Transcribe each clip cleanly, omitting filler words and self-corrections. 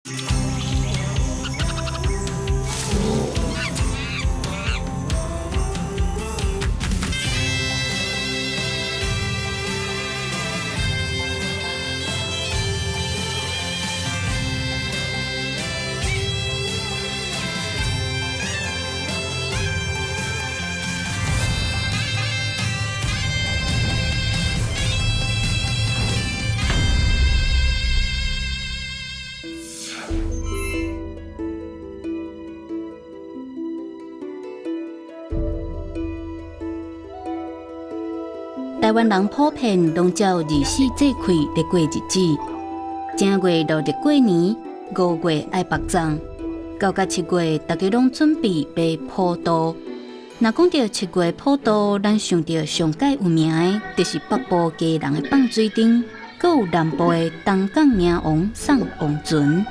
台湾人普遍拢照24节气来过日子。正月落日过年，5月爱白粽，9到7月大家拢准备买普渡。若讲到7月普渡，咱想到上界有名的，就是北部家人的放水灯，阁有南部的东港迎王送王船。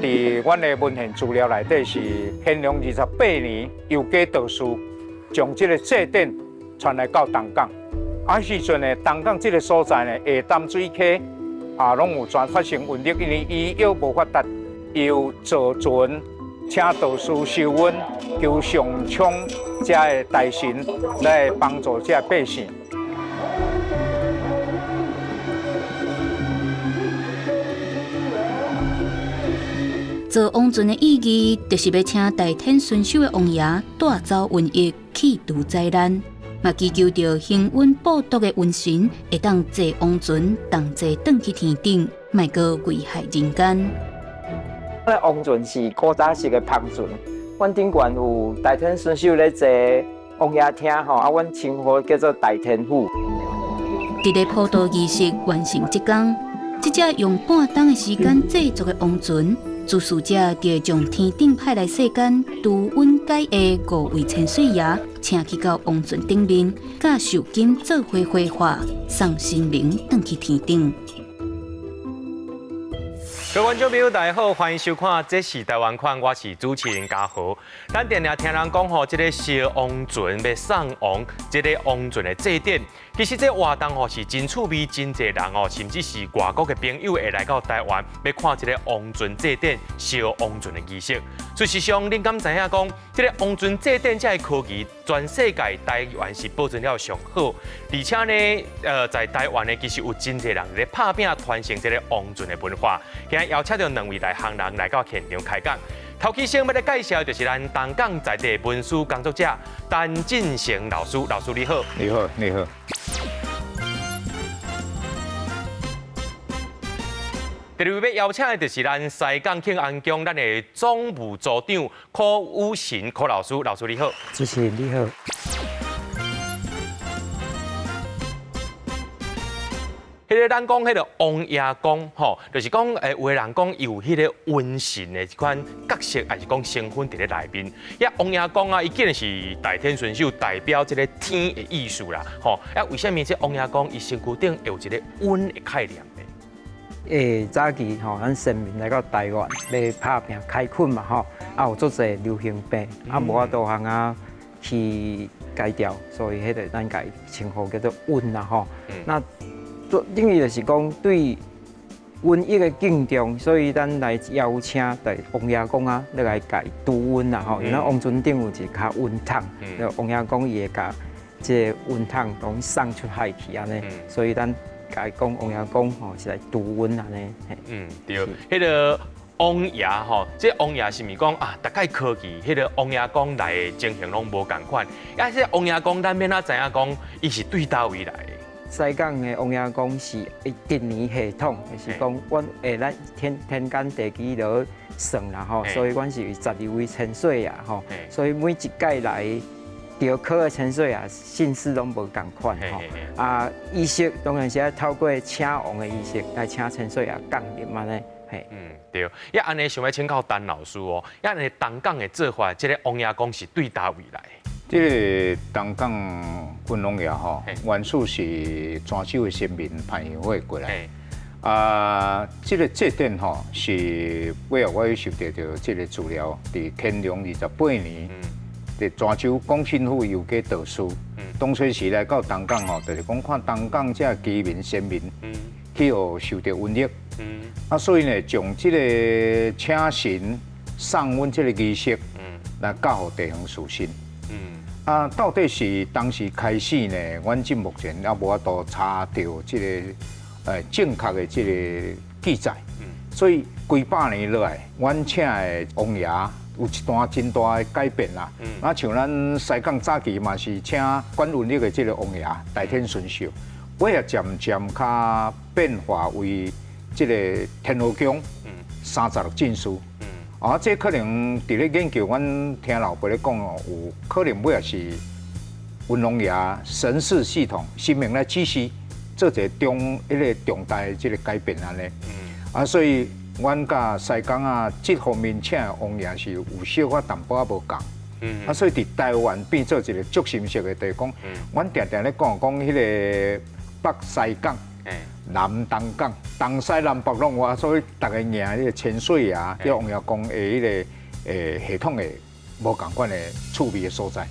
伫阮的文献资料内底是乾隆28年，邮家道士将这个祭典传来到东港。时阵呢，东港这个所在呢，下淡水溪拢有全发生瘟疫，因为医药无发达，由造船请道士受瘟，求上苍这的大神来帮助这百姓。造王船的意义，就是要请大天顺守的王爷带走瘟疫，去除灾难。嘛祈求着行瘟报毒的瘟神会当坐王船，同齐转去天顶，莫阁危害人间。王船是古早时的篷船，阮顶悬有大天顺守咧坐王爷厅吼，阮称呼叫做大天府。伫咧普渡仪式完成即天，即只用半冬的时间制作的王船。主事者就会将天顶派来世间除瘟解疫5位千岁爷请去到王船顶面，甲受金做伙火化，送神灵转去天顶。各位观众朋友，大家好，欢迎收看《这是台湾款》，我是主持人嘉豪。咱定定听人讲吼，这个烧王船要送王，这个王船的祭典，其实这活动吼是真趣味，真侪人哦，甚至是外国的朋友会来到台湾，要看这个王船祭典、烧王船的仪式。事实上，恁敢知影讲，这个王船祭典这个科技，全世界台湾是保存了上好，而且呢，在台湾呢，其实有真侪人咧拍拼传承这个王船的文化。今日邀请到2位内行人来到现场开讲。头起先要来介绍，就是咱东港在地文书工作者陈进成老师，老师你好。你好，你好。第二位要邀请的就是咱西港庆安宫咱的总务组长柯武成柯老师，老师你好。主持人你好。迄个咱讲迄个王爷公吼，就是讲有个人讲有迄个瘟神的一款角色，还是讲身份伫咧内面。王爷公啊，伊竟然是大天顺守，代表即个天的意思啦，吼。为什么这王爷公伊身躯顶有一个瘟的概念呢？早期吼，咱先民来到台湾要拍拼开垦嘛吼，有足侪流行病，无法度通去改掉，所以迄个咱家称呼叫做瘟啦吼。那等于就是讲对瘟疫的敬重，所以咱来邀请对王爷公啊，来改除瘟啦吼。因为王船顶有一卡瘟桶，王爷公伊会甲这瘟桶拢送出海去安尼，所以咱改讲王爷公吼是来除瘟安尼。对，迄个王爷吼，这王爷是咪讲啊？大概科技，迄个王爷公来的情形拢无共款。这王爷公咱免哪知影讲，伊是对倒位来的？西港的王爷公是一年系统，就是讲，阮咱天干地支落算啦吼，所以阮是12位千岁爷吼，所以每一届来着考的千岁爷姓氏拢无共款吼。仪式当然是要透过请王的仪式来请千岁爷降临安尼。对。安尼想要请教陈老师哦，安尼东港的做法，这个王爷公是对倒位来？这个东港君王爷吼，原始是泉州的先民派会过来。这个祭典吼是尾后我收到这个资料，伫乾隆28年，伫泉州广信府邮家道士，当初时来到东港吼，就是讲看东港这居民先民，去互受到瘟疫，所以呢，从这个请神送阮这个仪式，来教予地方士绅。到底是当时开始呢？阮至目前也无法度查到这个正确的这个记载。所以几百年来，阮请的王爷有一段真大的改变啦。像咱西港早期嘛是请管文力的这个王爷大天顺寿，尾也渐渐较变化为这个天后宫36进士。这可能伫咧研究，阮听老辈咧讲哦，有可能尾也是文王爷神事系统新明来指示做一个重大的这个改变安尼。所以阮甲西港啊，这方面请的王爷是有小可淡薄仔无共。所以伫台湾变做一个足深色的地方。阮常常咧讲迄个北西港。南东港，东西南北拢有，所以大家赢迄个千岁啊，即王爷公的迄个系统的无共款的趣味的所在。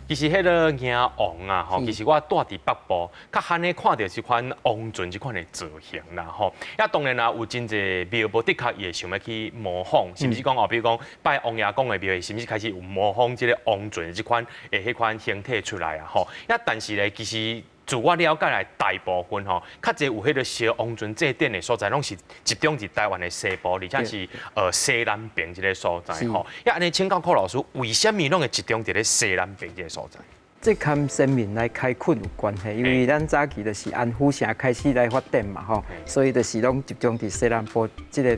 其实迄个赢王啊，吼，其实我住伫北部，较罕咧看到这款王船这款的造型啦，吼。也当然啦，有真侪庙无的确也想要去模仿，是不是讲比如讲拜王爷公的庙，是不是开始有模仿这个王船这款迄款形体出来啊，吼。但是咧，其实。自我了解来，大部分吼，较侪有迄个烧王船祭典的所在，拢是集中伫台湾的西部，而且是西南边这个所在吼。安尼，请教柯老师，为什么拢会集中伫咧西南边这个所在？这跟先民来开垦有关系，因为咱早期就是安府城开始来发展嘛吼，所以就是拢集中伫西南部这个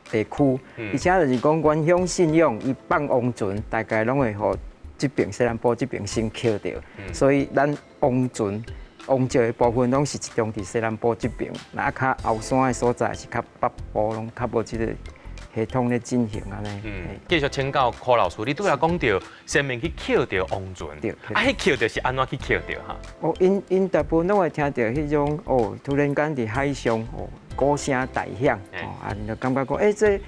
地区，而且就是讲原乡信仰，伊放王船，大概拢会互这边西南部这边先捡到，所以咱王船。王朝的部分拢是集中伫西南部这边，那较后山的所在是较北部，拢较无这个系统咧进行安尼。继续请教柯老师，你拄来讲到先民去捡到王船，迄捡到是安怎去捡到哈？因大部分拢会听到迄种突然间伫海上鼓声大响，就感觉讲这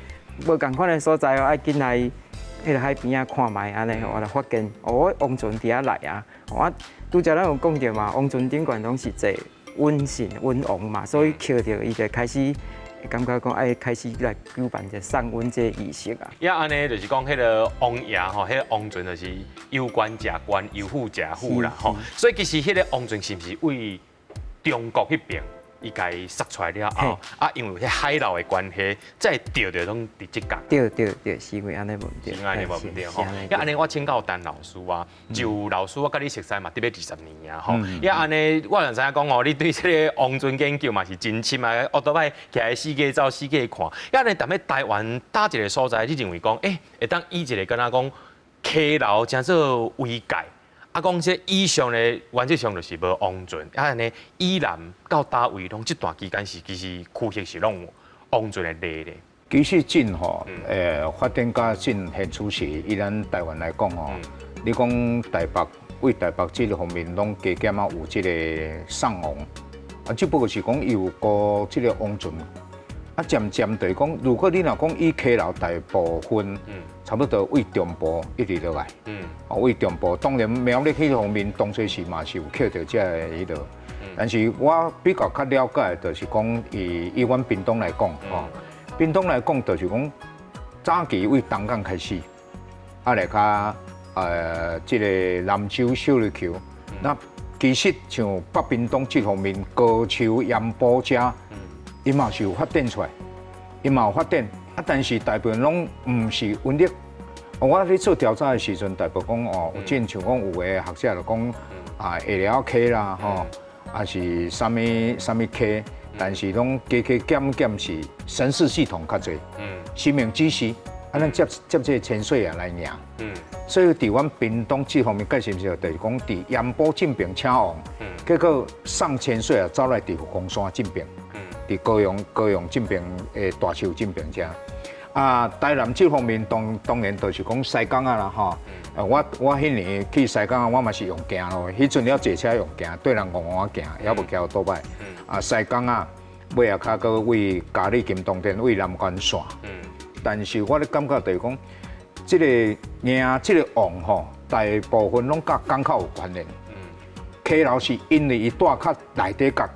无共款的所在爱紧来迄个海边啊看卖安尼，我来发现王船伫遐来啊，拄则咱有讲到嘛，王船顶悬拢是坐瘟神、瘟王嘛，所以捡到伊就开始感觉讲爱开始来举办一送瘟这仪式啊。安尼就是讲迄个王爷吼，迄个王船就是有官食官，有富食富啦吼。所以其实迄个王船是不是为中国迄边？伊家杀出来了后，因为迄海流的关系，再钓着拢伫即角。对，是因为安尼问题。是安尼无问题吼。安尼我请教陈老师啊，就老师我甲你熟悉嘛，得要20年啊吼。安尼我就知影讲你对这个王船研究嘛是真深啊，学倒摆起来四界走四界看。安尼踮咧台湾搭一个所在，你认为讲会当以一个敢若讲溪流真做为界。讲这以上咧，原则上就是无王船。安尼以南到大位，拢这段期间是其实区域是拢有王船的例咧。其实真吼，发展甲真现趋势，以咱台湾来讲吼，你讲台北为台北这个方面，拢加减啊有这个送王，只不过是讲有个这个王船。渐渐地讲，如果你若讲以溪流大部分，差不多为中部一直落来，为中部，当然苗栗迄方面当初是嘛是有捡到这个迄度，但是我比较了解，就是讲以阮屏东来讲，屏东来讲就是讲早期为东港开始，来甲这个南州小琉球，那其实像北屏东这方面，高树、盐埔遮。伊嘛是有发展出来，伊嘛有发展，但是大部分拢唔是稳定。我咧做调查的时阵，大部分讲有真像讲有个学者就讲下了 K 啦，还是啥物 K， 但是拢加减是神事系统较侪，生命指示，咱接这个千岁啊来赢。所以伫阮屏东这方面，介绍就是讲伫盐埔进边请王，结果上千岁啊走来伫凤山进边。伫高雄这边诶大树这边遮，台南这方面当然就是讲西港啊啦吼。我迄年去西港啊，我嘛是用行咯。迄阵了坐车用行，对人行，也无骑倒摆。西港啊，尾啊较个为嘉义金东店为南关线。但是我咧感觉就是讲，这个赢这个王吼，大部分拢甲港口有关联。溪流是因为伊住较内底角。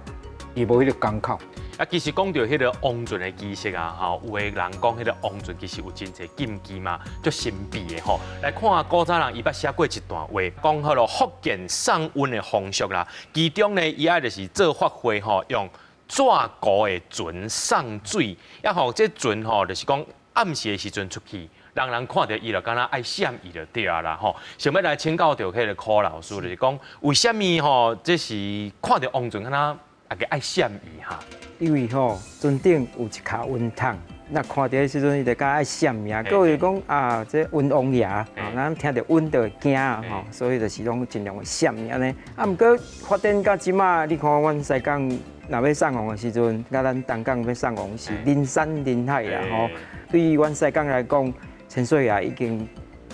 伊无迄个港口，啊，其实讲到迄个王船的仪式啊，吼，有的人讲迄个王船其实有真侪禁忌嘛，足神秘的吼。来看古早人伊捌写过一段话，讲好了福建送温的风俗啦，其中呢，伊爱就是做法会吼，用纸糊的船送水，也吼这船吼就是讲暗时的时阵出去。人看到伊就敢若爱闪伊就对啊啦吼，想要来请教到迄个柯老师，就是讲为虾米吼，这是看到王船敢若啊个爱闪伊哈？因为吼船顶有一卡温桶，那看到的时阵伊就敢爱闪伊啊。各位讲啊，这温王爷啊，咱听到温就会惊啊吼，所以就是拢尽量会闪伊安尼。啊，毋过发展到即马，你看阮西港若要送王的时阵，甲咱东港要送王是人山人海啦吼。对于阮西港来讲，千岁爷已经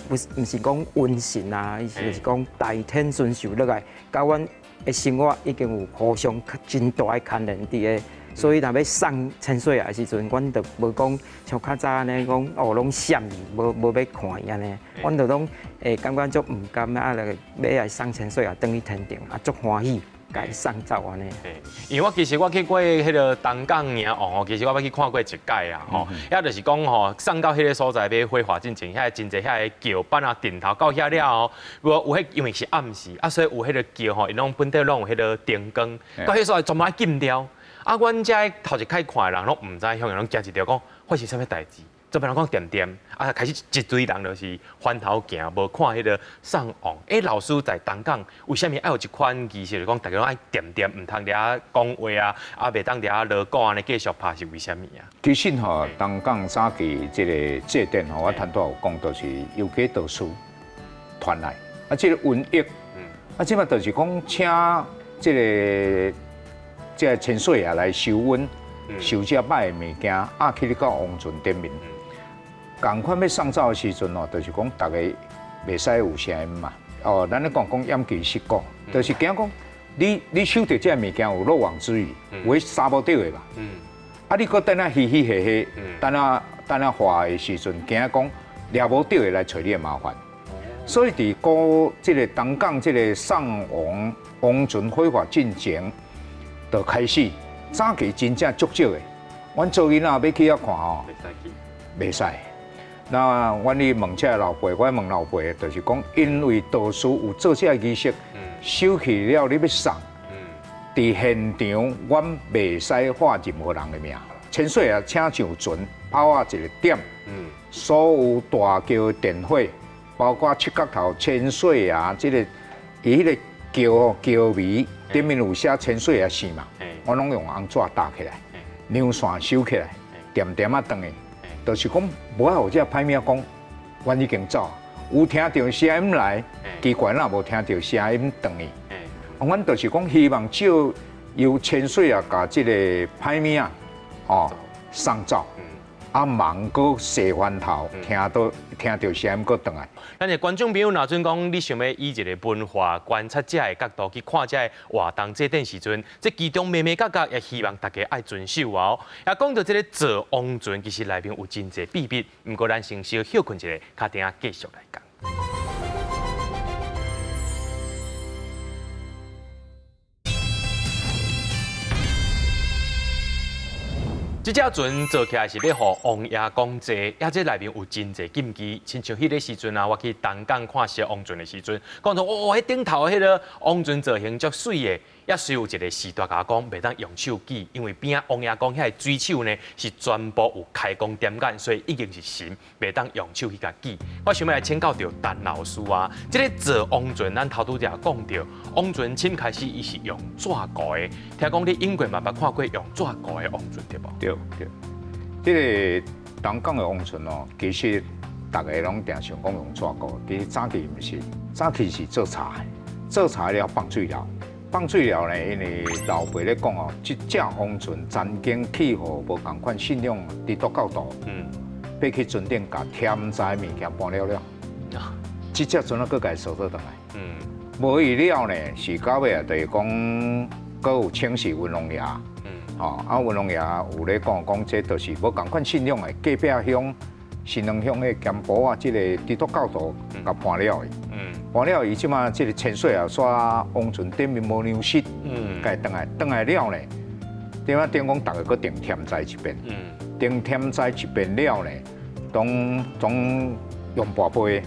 不是讲瘟神啊，意思就是讲大天顺受落来，甲阮的生活已经有互相真大的牵连伫个。所以若要送千岁爷的时阵，阮就无讲像较早安尼讲哦，拢闪伊，无要看伊安尼，阮就拢感觉足毋甘啊，要来送千岁爷转去天庭啊，足欢喜。甲伊送走安尼，因为我其实我去过迄个东港迎王，其实我捌去看过一届啊，吼，也就是讲吼，送到迄个所在要火化进前，遐真侪遐个桥板啊、顶头到遐了后，有迄因为是暗时，啊，所以有迄个桥吼，因拢本地拢有迄个灯光，到迄所在全部禁掉。啊，阮遮头一开看的人拢毋知，向人拢惊一条讲发生啥物代志。做别人讲点点，啊，开始一堆人就是翻头行，无看迄个送王。老师在东港，为虾米爱有一款仪式，就讲大家拢爱点点，唔通伫遐讲话啊，啊，袂当伫遐落鼓安尼继续拍是为虾米啊？其实吼，东港早期即个祭典吼，我头拄有讲，就是由家道士传来，啊，即个瘟疫，啊，即摆就是讲请即个千岁爷来收瘟，收遮歹的物件，啊，去你到王船顶面。共款要送走的时阵哦，就是讲大家袂使有声音嘛。哦，咱咧讲掩旗失鼓，就是惊讲你收到这物件有漏网之鱼，有迄杀无到的嘛。啊，你搁等下嘻嘻嘿嘿，等下话的时阵，惊讲抓无到的来找你的麻烦。所以伫即个东港即个送王船火化进前，就开始早期真正足少的。阮做囡仔要去遐看吼，袂使。那阮去问这老辈，我问老辈，就是讲，因为道士有做这仪式，收去了你要送，伫现场阮袂使画任何人的名。千岁爷请上船，炮啊一个点，所有大桥电火，包括七角头千岁爷这个伊迄个桥尾顶面有写千岁爷姓嘛，我拢用红纸搭起来，梁线收起来，点点啊转去。就是讲，无啊有这歹名讲，阮已经走，有听到声音来，奇怪啦，无听到声音转去。阮就是讲，希望少由千岁啊，甲这个歹名啊，哦送走，啊忙个洗翻头，听到声音个转来。咱的观众朋友，若准讲你想要以一个文化观察者的角度去看这活动祭典时阵，这其中眉眉角角也希望大家爱遵守哦。也讲到这个坐王船，其实内面有真侪秘密，不过咱先稍休困一下，卡等下继续来讲。这只船做起来是要互王爷讲济，也这内面有真侪禁忌。亲像迄个时阵啊，我去东港看小王船的时阵，讲到迄顶头迄个王船造型足水的，也是有一个时代甲讲袂当用手举，因为边啊王爷讲遐水手呢是全部有开光点眼，所以已经是神，袂当用手去甲举。我想要来请教到陈老师啊，这个坐王船，咱头拄则讲到，王船深开始伊是用纸糊的，听讲你英国嘛捌看过用纸糊的王船对无？对。这个东港的王船哦，其实大家拢定想讲用纸糊，其实早期毋是，早期是做茶的，做茶了放水了，放水了呢，因为老辈咧讲哦，这只王船曾经气候无共款信仰基督教徒，爬去船顶甲添杂物件搬了了，这只船啊，佫家收倒转来，无伊了呢，是到尾啊，就是讲，佫有请示文王爷。哦，啊，文王爷有咧讲，这就是无共款信仰的隔壁乡、新庄乡的咸埔啊，这个基督教徒甲搬了的。搬了伊即马这个千岁啊，煞王船顶面无娘室，甲伊转来了呢，点啊点讲大家搁定添栽一遍，定添栽一遍了呢，总用跋杯，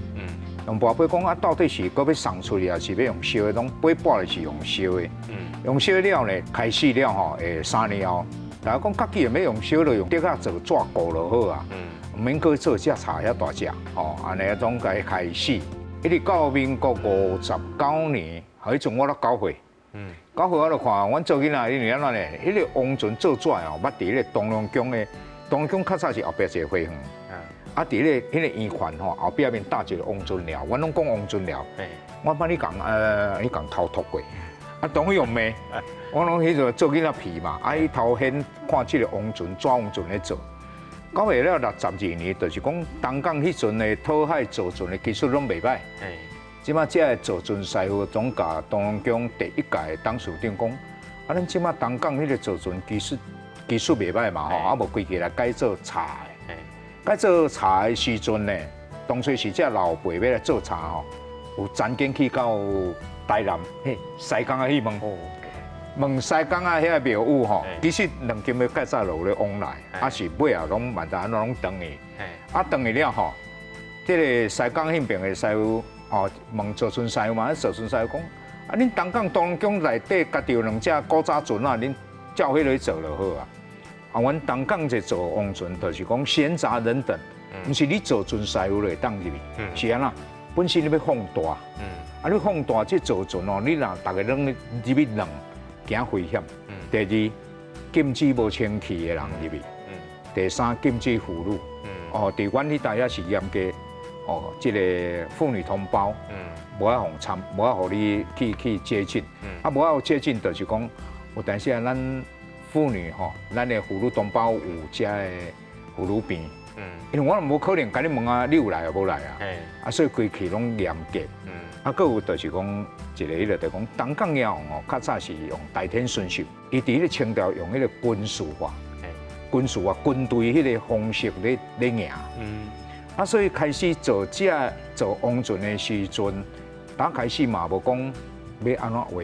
用跋杯讲啊，到底是搁要送出去，还是要用烧的？拢杯半是用烧的，用烧了呢，开始了吼，诶3年后，大家讲家己也要用烧了，用竹仔做纸糊就好啊，唔免搁做只茶遐大只，吼，安尼种个开始，一直到民国59年，迄阵我咧9岁。9岁我就看，阮做囡仔迄年安尼，迄个王船做纸哦，捌伫咧东龙宫的，东龙宫较早是后壁一个花园，啊，伫咧迄个圆环吼后壁面搭一个王船寮，阮拢讲王船寮，我捌你讲你讲偷脱过，啊，当去用骂，我拢迄阵做囡仔皮嘛，啊，伊头先看即个王船纸王船咧做，到下了62年，就是讲东港迄阵的讨海造船的技术拢袂歹。即马这造船师傅总甲东龙宫第一届董事长讲，啊，咱即马东港迄个造船技术袂歹嘛吼，啊无规起来改做茶的。改做茶的时阵呢，当初是这老辈要来做茶吼，有曾经去到台南，西港啊去问西港啊遐庙宇吼，其实两间要介绍落咧往来，啊是尾后拢万达拢等去，啊等去了吼，这个西港迄边的师傅。哦，问造船师傅嘛，造船师傅讲，啊，恁东港东龙宫内底家己有两只古早船啊，恁照迄个做就好啊。啊，阮东港这做王船，就是讲闲杂人等，毋是你造船师傅来当入去，是安那？本身你要放大，啊，你放大这造船哦，你若大家拢入去弄，惊危险。第二，禁止无清气的人入去。第三，禁止妇女。哦，伫阮迄带也是严格。哦，这个妇女同胞，无爱互参，无爱互你去接近，啊，无爱接近，就是讲有当时啊，咱妇女吼，咱的妇女同胞有遮的妇女病，因为我无可能甲你问啊，你有来啊无来啊，啊，所以规矩拢严格，啊，佫有就是讲一个迄个，就是讲东港也哦，较早是用大天顺秀，伊伫迄个清朝用迄个军事化，军队迄个方式咧赢。啊，所以开始做王船的时阵，打开始嘛无讲要安怎画，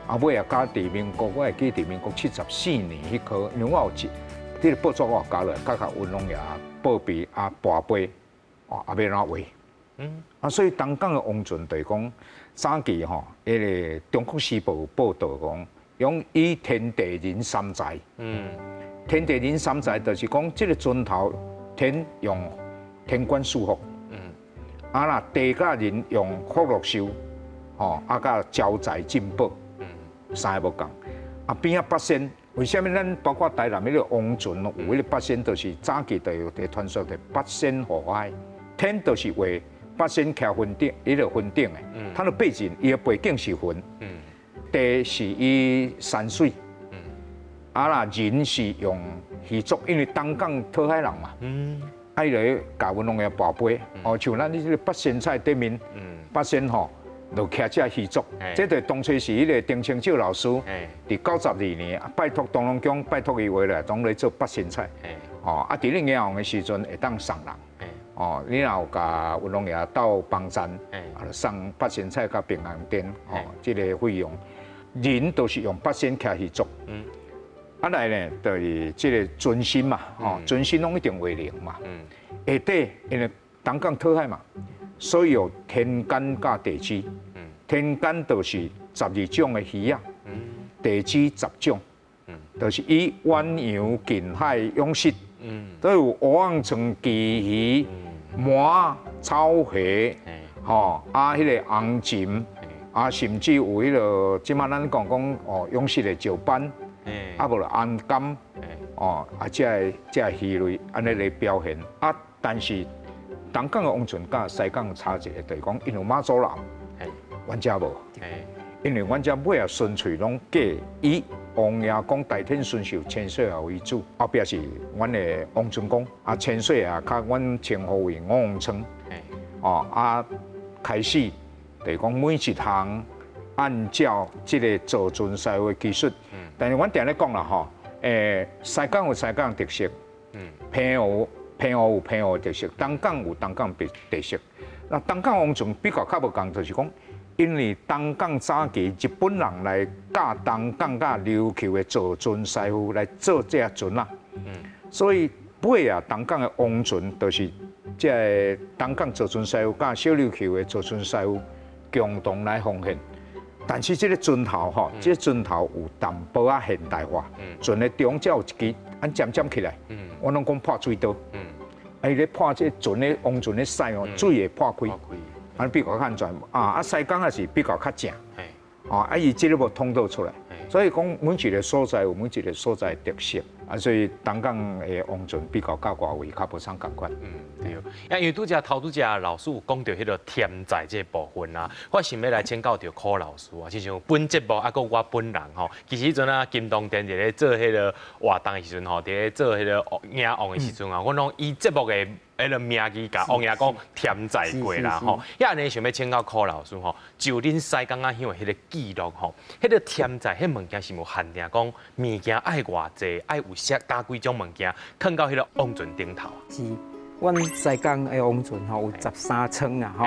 啊尾啊加伫民国，我会记伫民国74年迄科，因为我有这个报纸我加落，加运动员报备啊跋杯，哦啊要安怎画，啊所以东港的王船就是讲早期吼，迄个中国时报有报道讲，用以天地人三才，天地人三才就是讲这个船头天用。天官赐福，啊啦地甲人用福禄寿，吼啊甲招财进宝，三个无共。啊边啊八仙，为什么咱包括台南迄个王船有迄个八仙，就是早期就有伫传说的八仙火海，天就是为八仙徛云顶，迄个云顶的，它的背景伊的背景是云，地是以山水，啊啦人是用鱼族，因为东港讨海人嘛。爱来教阮拢个跋杯，哦，像咱这个八仙菜对面，八仙吼，就徛只鱼族，这对当初是迄个丁清照老师，伫92年拜托东龙宫，拜托伊回来，总来做八仙菜，哦，啊，伫咧银行的时阵会当送人，哦，你若有甲运动员到帮站，啊，送八仙菜甲平安灯，哦，这个费用，人都是用八仙徛鱼族。啊来呢，就是这个尊心嘛，吼，尊心拢一定为零嘛。下底因为东港讨海嘛，所以有天干甲地支。天干就是12种的鱼啊，地支10种，就是以鸳鸯、近海、涌虱，都有蚵仔、长旗鱼、鳗、草虾，吼啊，迄个红鲫，啊，甚至有迄个即摆咱讲哦，涌虱的石斑。啊，无就安甘，哦，啊，这鱼类安尼来表现啊。但是东港的王船甲西港差一个，就是讲因为马祖人，阮遮无，因为阮遮尾啊纯粹拢嫁以王爷公大天顺寿千岁爷为主，后壁是阮的王船公，啊千岁爷较阮称呼为王村，哦啊开始就是讲每一项按照这个造船师傅的技术。但是阮定咧讲啦吼，西港有西港特色，澎湖有澎湖特色，东港有东港特色。那东港王船比较无共，就是讲因为东港早期日本人来教东港甲琉球的造船师傅来做这些船啊，所以尾啊东港的王船就是这个东港造船师傅甲小琉球的造船师傅共同来奉献。但是这个船头吼，这个船头有淡薄仔现代化，船的中间有一支按尖尖起来，我拢讲破水刀，伊咧破这船的王船的塞哦，水会破开。比较较安全西港也是比较较正，伊这个无通道出来，所以讲每一个所在有每一个所在的特色，所以东港的王船比较甲外围较无相共款。对，因为拄则头拄则老师有讲到迄个天在这部分啊，我想要来请教到柯老师啊，就像本节目还有我本人吼，其实迄阵啊金东店伫咧做迄个活动的时阵吼，伫咧做迄个迎王的时阵啊，我拢以节目的迄个名义甲王爷讲天在过啦吼，安尼想要请教柯老师吼，就恁西港仔乡的迄个记录吼，迄个天在迄物件是无限定讲物件爱偌济，爱有加几种物件放到迄个王船顶头。是，阮西港的王船吼有13层啊吼，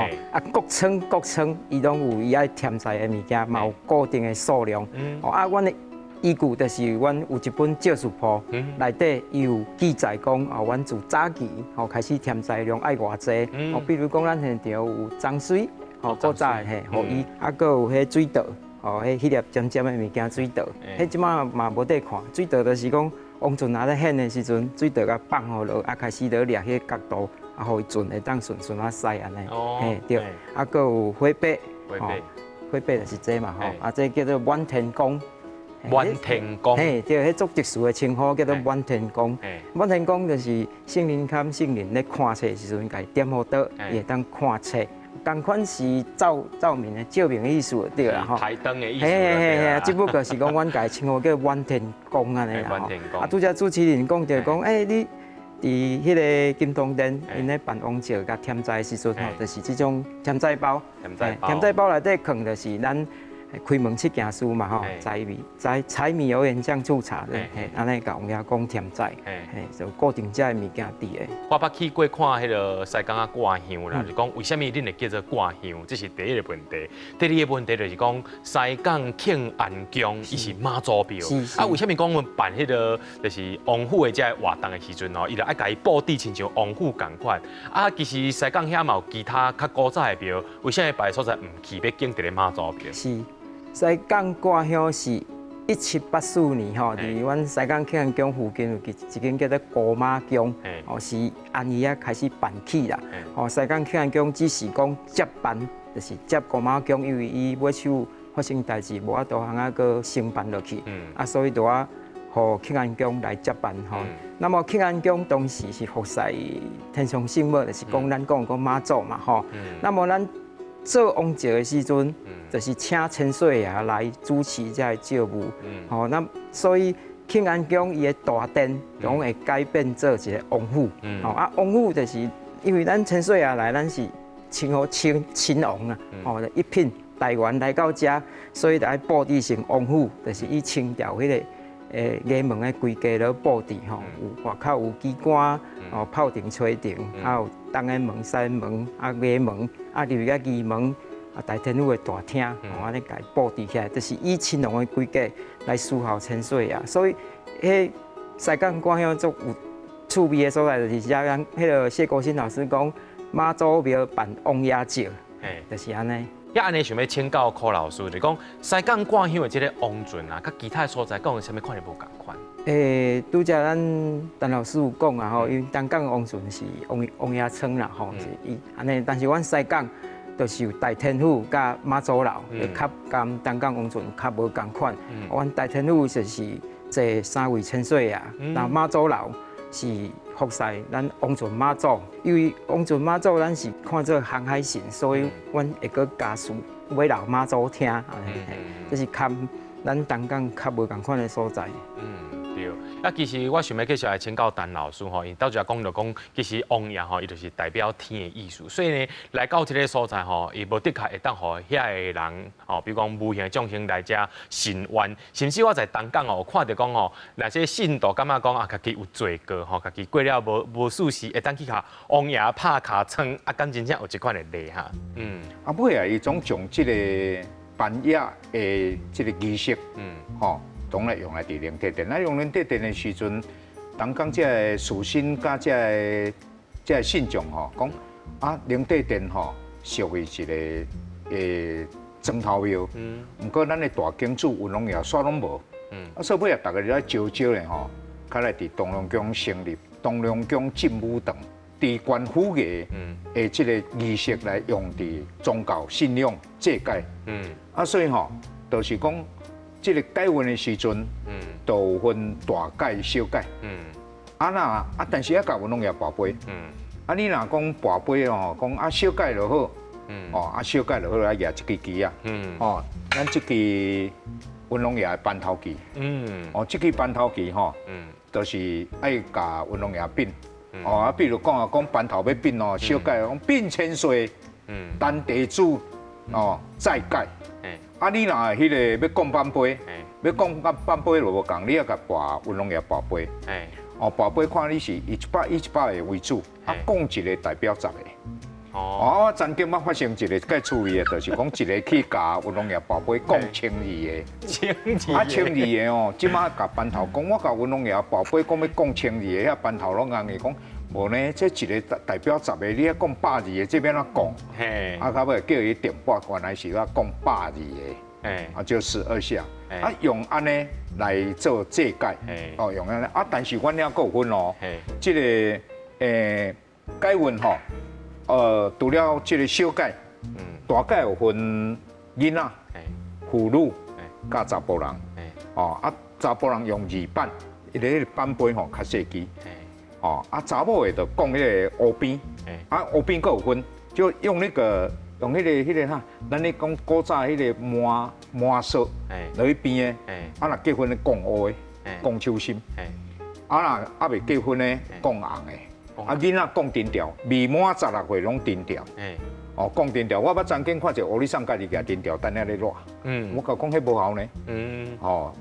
各层伊拢有伊爱添载的物件，嘛有固定的数量。阮的依据就是阮有一本借书簿，内底伊有记载讲，阮自早期开始添载量爱偌济。比如讲咱现场有脏水，古早嘿，伊搁有迄水稻，迄粒尖尖的物件水稻，迄即马嘛无得看，水稻就是讲。王船啊咧显的时阵，水稻甲放好落，开始咧掠迄个角度，互伊船会当顺顺驶安尼。嘿，对。搁有火把，火把就是这嘛吼，这叫做满天宫。满天宫。嘿，对，迄足特殊的称呼叫做满天宫。满天宫就是圣灵坎圣灵咧看册的时阵，家点好倒，伊会当看册。同款是照明的照明的意思就对啦吼。台灯的意思。嘿，只不过是讲阮家称呼叫满天宫安尼啦吼。拄则主持人讲着讲，你伫迄个金东店，因咧办王石甲添载的时阵吼，就是即种添载包。添载包内底放就是咱开门七件事嘛吼，柴米油盐酱醋茶的，安尼甲王爷讲添载，就固定遮的物件伫的。我捌去过看迄个西港仔挂香啦，就讲为虾米恁会叫做挂香？这是第一个问题。第二个问题就是讲西港庆安宫，伊是妈祖庙，为虾米讲阮办迄个就是王府的遮活动的时阵哦，伊就爱甲伊布置亲像王府共款。其实西港遐嘛有其他较古早的庙，为虾米摆所在毋去要敬伫咧妈祖庙？是。西港挂香是1784年吼，伫阮西港庆安宫附近有一间叫做姑妈宫，是安姨啊开始办起啦。西港庆安宫只是讲接办，就是接姑妈宫，因为伊尾手发生代志，无法度通啊个承办落去，所以就啊，互庆安宫来接办吼。那么庆安宫当时是服侍天上圣母，就是讲咱讲妈祖嘛吼。那么咱做王石的时阵，就是请千岁爷来主持这个轿务。那所以庆安宫伊的大殿，拢会改变做一个王府。王府就是因为咱千岁爷来，咱是称呼亲王啊，一品台湾来到遮，所以就爱布置成王府，就是以清朝迄个衙门的规家咧布置吼，有外口有机关，炮亭、吹亭，还有东的门、西门，衙门，入个义门。大天府的大厅，安尼家布置起来，就是以亲王的规格来侍候千岁爷。所以，西港挂香足有趣味的所在，就是咱迄个谢国新老师讲，妈祖庙办王爷祭，就是安尼。安尼想要请教柯老师，就讲西港挂香的这个王船啊，甲其他的所在，讲有啥物款的无共款？拄则咱陈老师有讲啊吼，因为东港王船是王爷村啦吼，是伊安尼，但是阮西港。就是有大天府甲妈祖庙，较跟东港王船较无共款。阮大天府就是坐3位千岁爷，那妈祖庙是服侍咱王船妈祖。因为王船妈祖咱是看做航海神，所以阮会搁加书尾留妈祖听，这是较咱东港较无共款的所在。对，其实我想要继续来请教陈老师吼，因到就讲其实王爷吼，伊就是代表天的意思，所以呢，来到这个所在吼，伊无的确会当互遐个人吼，比如讲无形众生来遮伸冤，甚至我在东港哦，看到讲吼，那些信徒感觉讲啊，家己有罪过吼，家己过了无事事，会当去甲王爷拍尻川，啊，敢真正有这款的例哈。啊，尾啊，伊总将这个办野的这个仪式，吼。总来用来伫灵帝殿，那用灵帝殿的时阵，东港这个士绅甲这个信众吼，讲啊灵帝殿吼属于一个砖头庙，不过咱的大经主云龙爷煞拢无，啊所以尾啊，大家来招咧吼，较来伫东龙宫成立东龙宫进武堂，伫官府嘅这个仪式来用伫宗教信仰祭改，啊所以吼，就是讲。这个改运的时阵，都有分大改、小改。但是要甲云龙爷跋杯。你若讲跋杯哦，讲啊小改就好，小改就好啊，举一支旗啊。咱这支云龙爷的班头旗。这支班头旗吼，就是爱甲云龙爷变。比如讲班头要变哦，小改讲变千岁，等地主再改。你若迄个要讲班杯，要讲班杯就无共，你要甲跋云龙爷跋杯。跋杯看你是以100个为主，讲一个代表10个。我曾经捌发生一个介趣味的，就是讲一个去甲云龙爷跋杯讲12个。12个哦，即马甲班头讲，我甲云龙爷跋杯讲要讲12个，遐班头拢硬讲。无呢，这一个代表10个，你要讲120个，这边怎讲？到尾叫伊点拨，原来是要讲120个，就12下。用安尼来做祭改，用安尼。但是阮遐有分哦，这个改运吼，除了这个小改，大改有分囡仔、妇女、甲查甫人。查甫人用2板，伊个板杯吼较细支。查某的就讲迄个乌边，乌边佫有分，就用迄个哈，咱咧讲古早迄个麻索，落去边的，若结婚咧讲乌的，讲手心，若未结婚咧讲红的，囡仔讲丁条，未满16岁拢丁条，讲丁条，我捌曾经看一个乌里桑家己举丁条，等下咧热，我甲讲迄无效呢，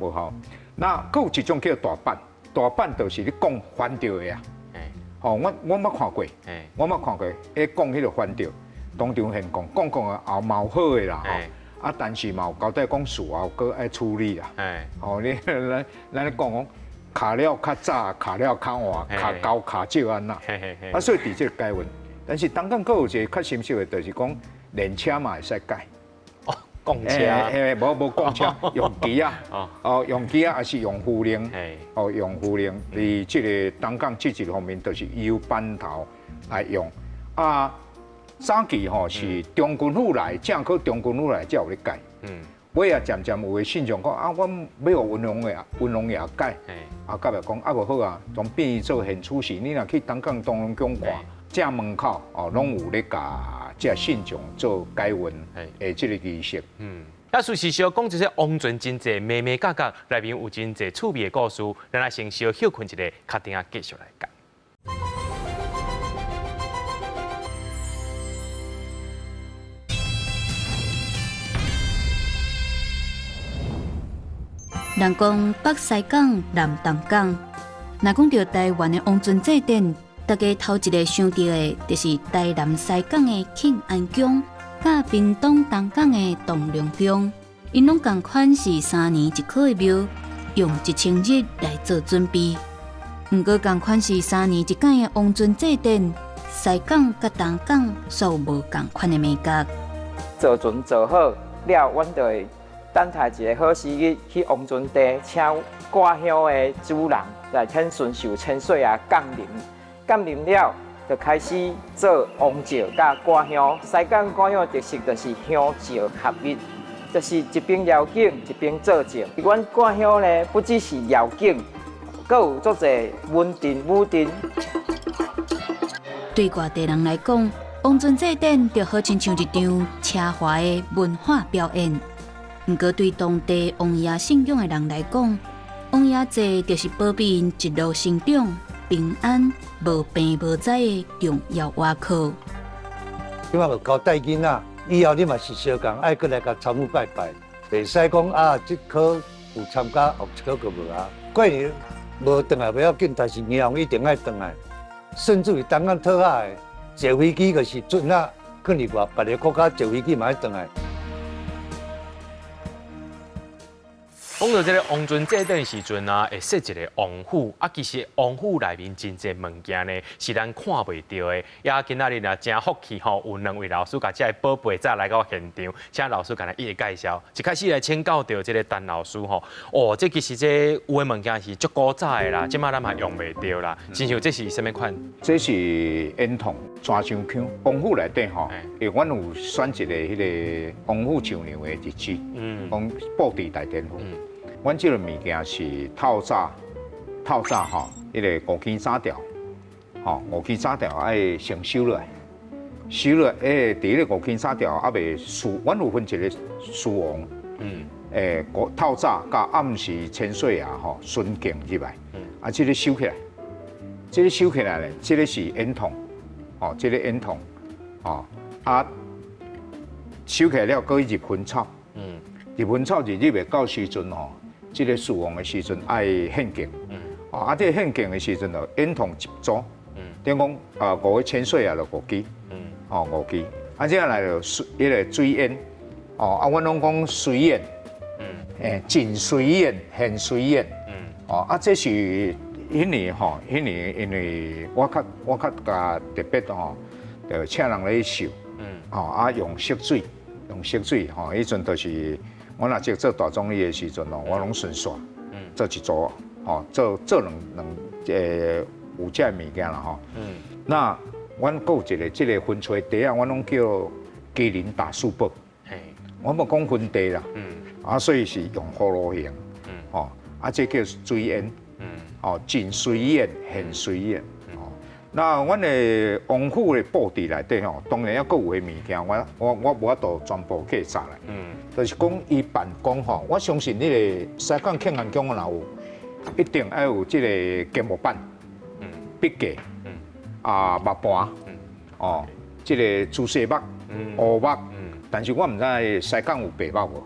无效。那佫有一种叫大板。大板就是你讲反调的啊，我捌看过，讲迄个反调，当场现讲的后嘛好的啦，但是嘛有交代讲事后佫爱处理啦，咱咧讲卡了较早，卡了较晚，卡高卡少安啦，所以伫这个改运，但是东港佫有一个较深刻的，就是讲练车嘛会使改。公车，无公车，用机啊，用机啊，还是用夫令，用夫令，伫这个东港这一方面，就是由班头来用。早期吼是中军府来，正去中军府来才有咧改。尾啊渐渐有个信众讲我要有云龙爷改，甲别讲无好啊，从变做现出时，你若去东港东龙宫看，正门口拢有咧甲。这信众做改运的这个仪式。事实上讲这些王船真济，美美角角内面有真济趣味的故事，咱来先小休困一个，确定继续来讲。人讲北西港、南东港，若讲到台湾的王船祭典。大家头一个想到的，就是台南西港的庆安宫，甲屏东东港的东龙宫，因拢共款是3年一考的庙，用1000日来做准备。不过共款是3年一届的王船祭典，西港甲东港所有无共款的美角。做船做好了，阮就会等待一个好时机去王船地，请挂香的主人来天顺受千岁啊降临。降临了，就开始做王轿甲挂香。西港挂香特色就是香轿合一，就是一边摇景，一边做轿。阮挂香呢，不只是摇景，阁有足侪文定武定。对外地人来讲，王船祭典就好亲像一场奢华的文化表演。不过对当地王爷信仰的人来讲，王爷祭就是保民一路成长、平安、无病无灾的重要外靠。即马要交代囡仔，以后你嘛是相共，爱过来甲参与拜拜，袂使讲啊，即科有参加，后一科就无啊。过年无转来不要紧，但是银行一定爱转来，甚至于当咱讨下的坐飞机，就是准啊，去另外别个国家坐飞机嘛爱转来。讲到这个王船祭典时阵啊，会设一个王府啊，其实王府内面真侪物件呢，是咱看袂到的。也今仔日啊，真福气吼，有两位老师甲这个宝贝仔来到现场，请老师甲咱一一介绍。一开始来请教到这个陈老师吼，哦，这其实这有的物件是足古早的啦，即马咱嘛用袂到啦。亲像这是什么款？这是烟筒抓上腔，王府内底吼，阮有选一个迄个王府上娘的日子，讲布置大殿府。阮即个物件是透早吼，迄个五更早条，吼五更早条爱先收落来，收落伫迄个五更早条还未输，阮有分一个输王，透早甲暗时千岁啊吼，顺境入来，啊，即个收起来，即个收起来咧，即个是烟筒，吼，即个烟筒，吼啊，收起来了，搁入薰草，入薰草入到时阵吼。即个输王的时阵爱献敬，啊，这献敬的时阵就烟筒一组，等于讲5个千岁啊，就5支，5支，啊，接下来就迄个水烟，啊，阮拢讲水烟，真水烟，现水烟，啊，这是迄年吼，迄年因为我较甲特别吼，就请人来绣，啊，用色水，吼，迄阵就是。我若做大总理的时阵哦，我拢顺续做一组，吼，做两有这物件啦吼。那阮还有一个即个薰吹茶啊，阮拢叫麒麟大树宝。我无讲薰茶啦，啊，所以是用葫芦形，吼，啊，这叫水烟，哦，真水烟，现水烟，哦。那阮的王府的布置内底吼，当然还佫有的物件，我无法度全部记载来。就是讲伊办公吼，我相信你个西港庆安宫若有，一定要有即个节目板、笔记、啊木盘，哦，即个朱色木、乌木，但是我毋知西港有白木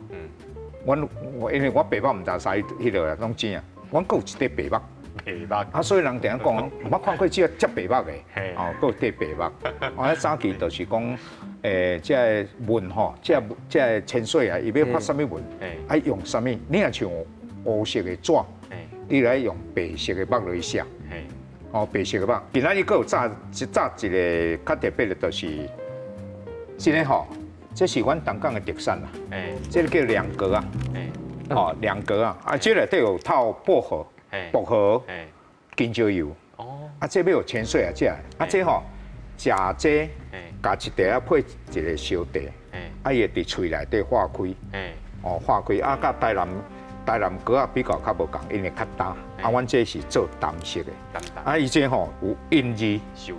无？我因为我白木毋知使迄落拢真啊，阮佫有一块白木。白木啊，所以人定讲，我看过只接白木的，哦，佫有块白木。我迄早期就是讲。即个文吼，即个千岁啊，伊要发啥物文，爱用啥物？你若像乌色的纸，你来用白色的墨来写。哦，白色的墨。今仔日佫有早一个较特别的，就是即个吼，这是阮东港的特产啦。这个叫两格啊。哦，两格啊，啊，这内底有套薄荷、金蕉油。哦。啊，这要有千岁啊，这啊，这吼。食这，加一碟啊配一个烧茶，啊伊会伫喙内底化开，化开啊，甲台南果啊比较较无共，因为较淡，啊，阮这是做淡色的，啊，伊这吼有印字、寿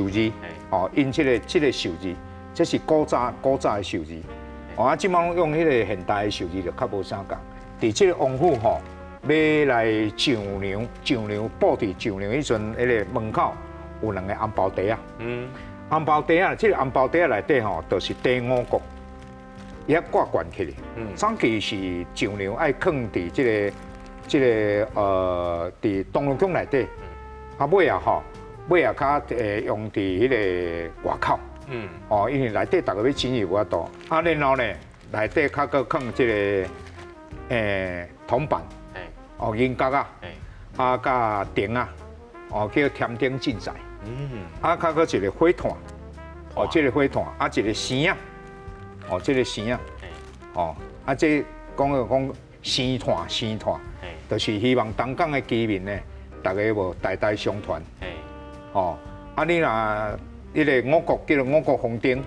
字，哦，印这个寿字，这是古早的寿字，啊，即摆用迄个现代的寿字就较无啥共。伫这个王府吼，要来上娘布置上娘迄阵，迄个门口。有两个红包袋啊，红包袋啊，这个红包袋内底吼，就是第五角，伊遐挂悬起来。早期是上娘爱放伫这个伫东龙宫内底，啊尾啊吼，尾啊较用伫迄个外口，哦，因为内底逐个要进入无多，啊然后呢，内底较搁放这个铜板，哦银角啊，啊甲钉啊，哦叫添丁进仔。啊，较搁一个火炭，哦，这个火炭，啊，一个绳啊，哦，这个绳啊，哦，啊，这讲绳炭，就是希望东港的居民呢，大家无代代相传，哦，啊，你若迄个五角叫做五角红灯，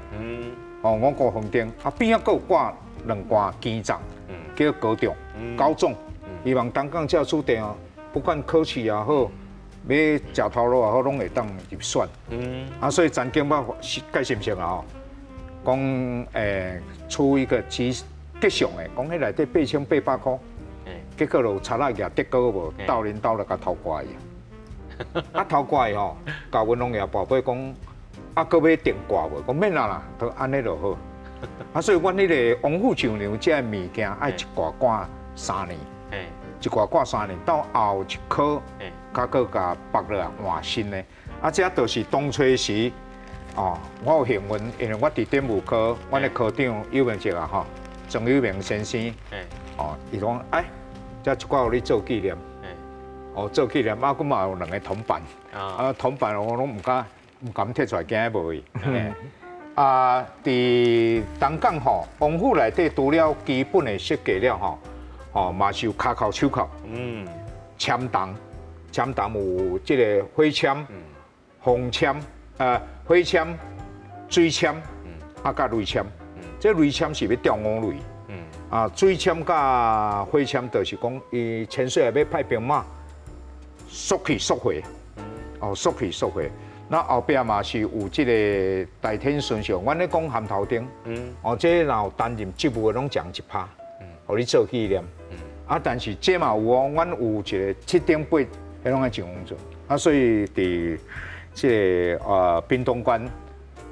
哦，五角红灯，啊边仔搁有挂两挂旗杖，叫高中，希望东港这处地哦，不管考试也好。要食头路也好，拢会当入选。啊，所以曾经我介绍唔上啊，讲出一个吉祥的，讲迄内底8800块，结果就插仔举得果无，斗恁斗来甲偷挂伊。啊偷挂伊吼，甲文龙爷宝贝讲，啊，搁要订挂无？讲免啦，都安尼就好。啊，所以阮迄个王府上娘这物件爱一挂挂3年，一挂挂3年，到后一颗，甲搁甲拔落来换新的。啊，这就是当初时，哦，我有幸运，因为我伫电务科，阮的科长有名一个吼，郑有明先生，哦，伊讲，哎，这一挂互你做纪念。哦，做纪念，啊，佮嘛有2个铜板，啊，铜板我拢唔敢摕出来，惊无伊。啊，伫东港吼，王府内底除了基本的设计了吼，哦，嘛是有骹扣、手扣，签筒有即个火签、红签，火签、水签，啊，甲镭签。这镭签是要吊5镭，啊，水签甲火签就是讲，伊千岁也要派兵马。缩去缩回，哦，缩去缩回。那后壁嘛是有即个大天顺上，阮咧讲含头顶，哦，这若有担任职务的拢奖1%，互你做纪念。啊，但是这嘛有哦，阮有一个7.8，迄拢爱上王准。啊，所以伫即个滨东馆，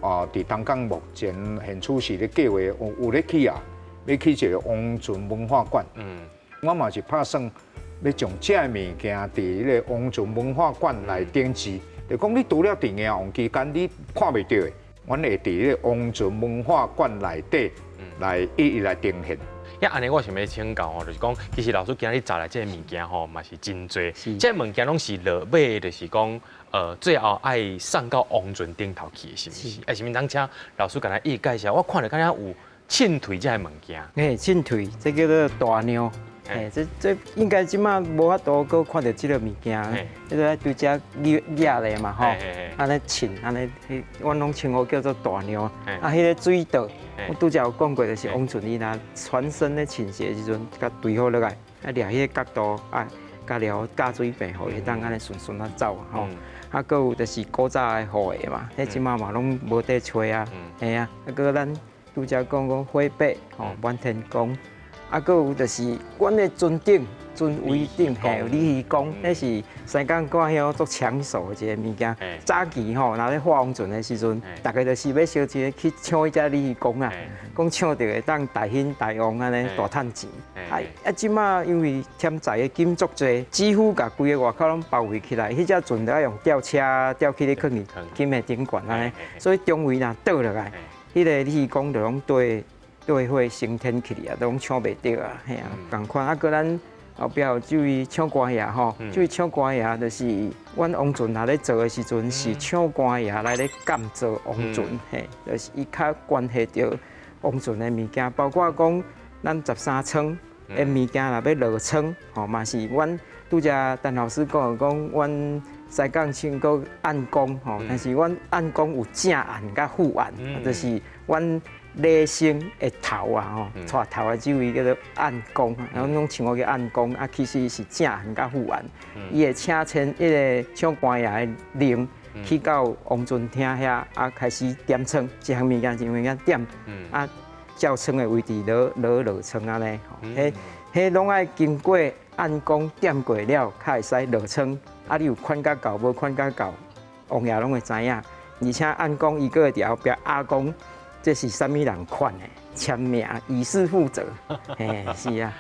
伫东港目前现处是咧计划有咧起啊，要起一个王准文化馆。我嘛是拍算。要将这物件伫迄个王准文化馆来展示，就讲你除了伫硬王期间你看袂到的，阮会伫迄个王准文化馆内底来一一来呈现。安尼我想要请教吼，就是讲，其实老师今日找来这物件吼，嘛是真多，这物件拢是落尾，就是讲，最后爱送到王准顶头去的，是不是？是毋是？当请老师甲咱一介绍，我看着敢若有庆腿这物件。庆腿，这叫做大鸟。这应该即马无法度搁看到即个物件，迄个对遮压咧嘛吼，安尼称，安尼，阮拢称呼叫做大鸟。啊，迄个水稻，我拄则有讲过，就是王准伊若全身咧倾斜时阵，甲对好落来，啊，掠迄个角度，啊，甲了加水平，互伊当安尼顺顺啊走吼。啊，搁有就是古早的护卫嘛，迄即马嘛拢无得吹啊，嘿啊，啊，搁咱拄则讲火把吼，满天光。啊，搁有就是阮的尊顶、尊位顶，嘿，有礼仪公，迄是西港歌乡足抢手的一个物件。早期吼，若咧画王准的时阵，大家就是要小钱去抢迄只礼仪公啊，讲抢着会当大兴大旺安尼大趁钱。即马因为添财的金足多，几乎甲规个外口拢包围起来，迄只船都要用吊车吊起咧放去金的顶悬安尼，所以中位若倒落来，迄个礼仪公就拢对。都会升天去啊，都抢袂到啊，嘿啊，共款啊，搁咱后壁有这位唱歌爷吼，这位唱歌爷就是阮王准若咧做的时阵，是唱歌爷来咧监做王准，嘿，就是伊较关系到王准的物件，包括讲咱13村的物件若要落村，吼嘛是阮拄则陈老师讲阮西港唱过暗工吼，但是阮暗工有正案甲副案，就是阮。礼星的头啊吼，带头的这位叫做暗公，然后拢称我叫暗公，啊其实是正案甲副案，伊会请迄个唱歌爷的铃去到王准厅遐，啊开始点唱，一项物件一项物件点，啊照唱的位置落唱安尼，迄拢爱经过暗公点过了，才会使落唱，啊你有款甲够无款甲够，王爷拢会知影，而且暗公伊个会伫后壁阿公。这是啥物人款的？签名以示负责，嘿，是啊。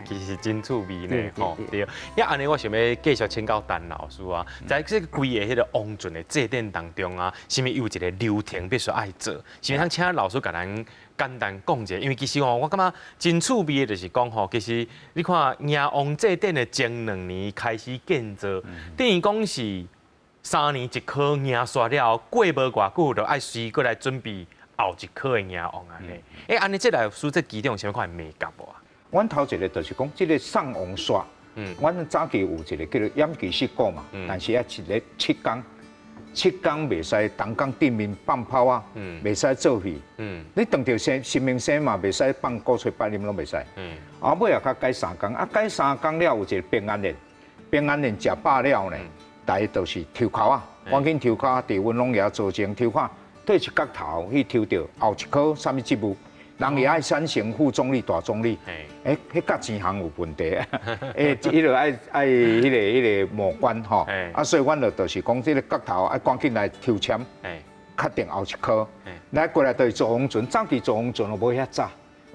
其实真趣味呢，吼对。安尼我想要继续请教陈老师啊，在这规个迄个王准的祭典当中啊，是毋是有一个流程必须爱做？是毋是通请老师甲咱简单讲一下？因为其实吼，我感觉真趣味的就是讲吼，其实你看迎王祭典的前2年开始建造，等于讲是3年一颗迎刷了，过无偌久就爱随过来准备。后一颗的迎王安尼，安尼这老师这其中有啥物款美感无啊？阮头一个就是讲，这个送王刷，阮早期有一个叫做掩旗式鼓嘛，但是一个7天袂使东港顶面放炮啊，袂使做戏，你当着新明星嘛，袂使放鼓吹百啉拢袂使，后尾也较改3天，啊改3天了有一个平安宴，平安宴食饱了呢，大家就是抽口啊，赶紧抽口，伫阮拢也做成抽口。对一角头去抽到后一颗什么职务，人也爱产生副总理、大总理，迄甲钱行有问题，迄个爱迄个幕官吼，所以阮就是讲，这个角头爱赶紧来抽签，确定后一科，来过来就是做红船，早期做红船无遐早，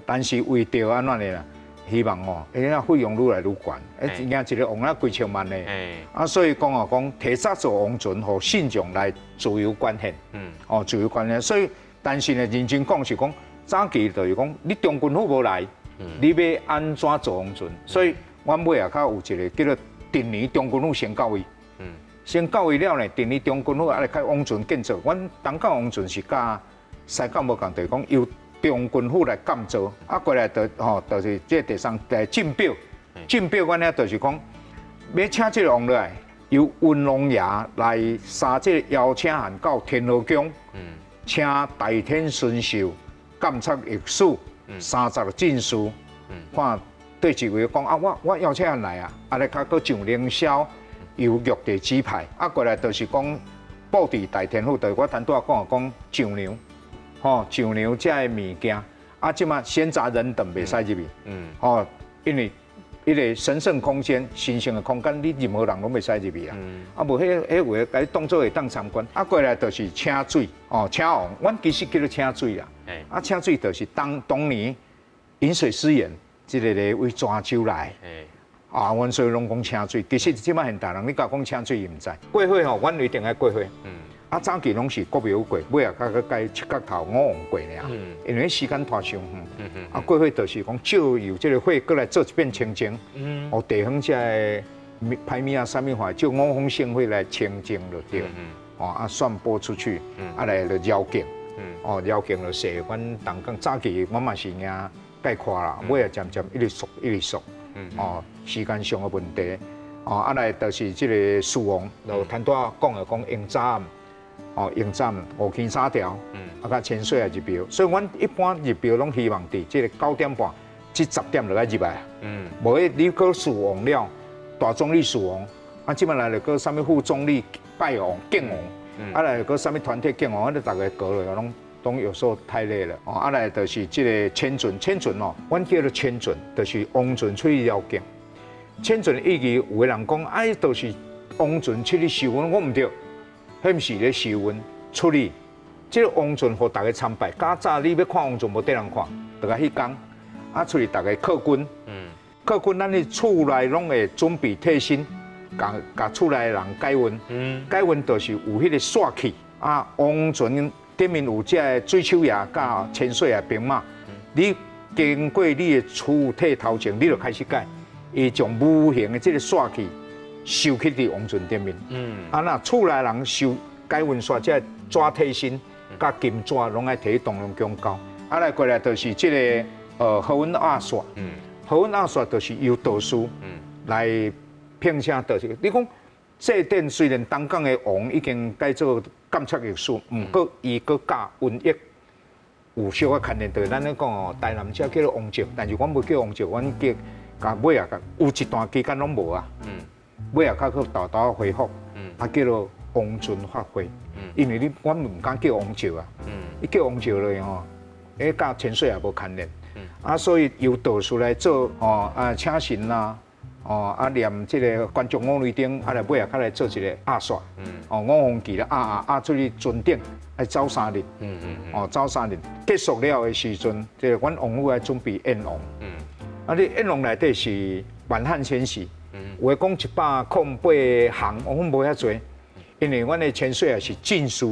但是为着安怎的啦，希望哦，那费用愈来愈悬，赢一个王啊几千万呢，所以讲提早做红船，互信众来自由捐献，自由捐献，所以但是呢，认真讲是讲。早期就是讲，你中军府无来，你要安怎做红船？所以，阮尾下较有一个叫做定年中军府先到位，先到位了呢，定年中军府啊来开红船建造。阮东港红船是甲西港无共，就是讲由中军府来监造，过来就是这第三进表，进表阮遐就是讲，要请这个王落来，由文龙爷来杀这个邀请函到天后宫，请大天顺寿。监察御史30个进士，看对一位讲我邀请来啊，来甲个上凌霄由玉帝指派，过来就是讲布置大天府，就是我头拄讲上梁，上梁这个物件，即马闲杂人等袂使入去，因为一个神圣空间、神圣的空间，你任何人拢袂使入去啊！无迄位甲你当做会当参观，过来就是请水，请王，阮其实叫做请水啦。请水就是当年饮水思源，即个咧为泉州来，阮所以拢讲请水。其实即摆现代人，你甲讲请水伊毋知。过火吼，阮一定爱过火。早期拢是国庙过，尾啊甲改七角头五王过尔，因为时间拖伤远。过火就是讲借由即个火过来做一遍清净，地方遮个排名啊、啥物话，借五方圣火来清净就对。散播出去，来就绕境。绕境就说，阮东港早期我嘛是赢概括啦，尾啊渐渐一直熟，时间上的问题，来就是即个书王，就摊拄讲的讲营站，营站5天3条，甲千岁啊入庙，所以阮一般入庙拢希望伫即个9点半至10点就该入来，无你搁书王了，大总理书王，即摆来就搁啥物副总理拜王敬王，来搁啥物团体敬王，大家搞落拢有时候太累了，来就是即个千船，阮叫做千船，就是王船出去绕境。千船意义有个人讲，就是王船出去受恩，我毋对，迄毋是咧受恩，出去，即个王船互大家参拜。较早你要看王船无得人看，就甲迄天，出去大家客军，客军咱咧厝内拢会准备替身，甲厝内人解运，解运就是有迄个煞气，王船。顶面有这个水手爷甲千岁爷兵马，你经过你的厝体头前，你就开始解，伊将无形的这个煞气收起伫王船顶面。那厝内人收解运煞，这纸替身甲金纸拢爱摕去东龙宫交。来过来就是这个何文阿煞，何文阿煞就是由道士来聘请道士。你讲这殿虽然东港的王已经改做。监察御史，毋过伊阁教瘟疫有小可牵连到，咱咧讲台南遮叫做王石，但是阮无叫王石，阮甲尾啊有一段期间拢无啊，尾啊去豆豆恢复，叫做王船发挥，因为阮毋敢叫王石啊，伊叫王石咧吼，甲千岁也无牵连，所以由道士来做请神啦。念这个观众五雷灯，来尾下来做一个压煞，五方旗啦，压出去尊顶，爱走3日，走3日，结束了的时阵，即个阮王府爱准备宴王，你宴王内底是万汉千士，有讲108行，王府无遐多，因为阮的千岁也是进士